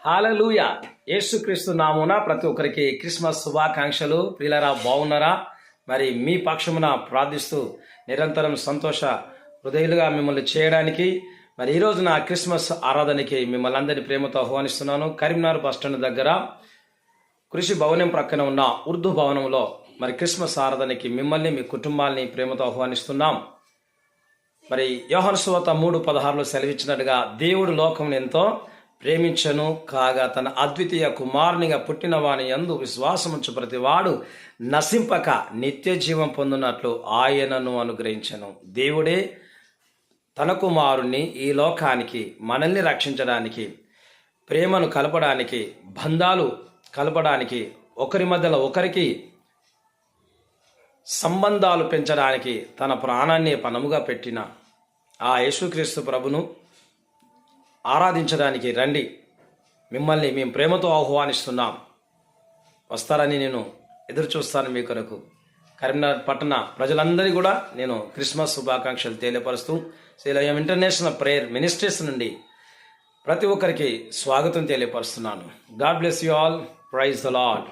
హల్లెలూయా. యేసుక్రీస్తు నామున ప్రతి ఒక్కరికి క్రిస్మస్ శుభాకాంక్షలు. ప్రియులారా, బాగున్నారా? మరి మీ పక్షమున ప్రార్థిస్తూ నిరంతరం సంతోష హృదయులుగా మిమ్మల్ని చేయడానికి మరి ఈ రోజున క్రిస్మస్ ఆరాధనకి మిమ్మల్ని అందరినీ ప్రేమతో ఆహ్వానిస్తున్నాను. కరీంనగర్ బస్టాండ్ దగ్గర కృషి భవనం ప్రక్కన ఉన్న ఉర్దూ భవనంలో మరి క్రిస్మస్ ఆరాధనకి మిమ్మల్ని మీ కుటుంబాలని ప్రేమతో ఆహ్వానిస్తున్నాం. మరి యోహాను సువార్త 3:16లో సెలవిచ్చినట్టుగా దేవుడు లోకమును ఎంతో ప్రేమించను కాగా తన అద్వితీయ కుమారునిగా పుట్టిన వాని యందు విశ్వాసముంచు ప్రతివాడు నశింపక నిత్య జీవం పొందినట్లు ఆయనను అనుగ్రహించను. దేవుడే తన కుమారుణ్ణి ఈ లోకానికి మనల్ని రక్షించడానికి, ప్రేమను కలపడానికి, బంధాలు కలపడానికి, ఒకరి మధ్యలో ఒకరికి సంబంధాలు పెంచడానికి తన ప్రాణాన్ని పణముగా పెట్టిన ఆ యేసుక్రీస్తు ప్రభును ఆరాధించడానికి రండి. మిమ్మల్ని మేము ప్రేమతో ఆహ్వానిస్తున్నాం. వస్తారని నేను ఎదురు చూస్తాను మీ కొరకు. కరీంనగర్ పట్టణ ప్రజలందరి కూడా నేను క్రిస్మస్ శుభాకాంక్షలు తెలియపరుస్తూ శ్రీలయం ఇంటర్నేషనల్ ప్రేయర్ మినిస్ట్రీస్ నుండి ప్రతి ఒక్కరికి స్వాగతం తెలియపరుస్తున్నాను. God bless you all. Praise the lord.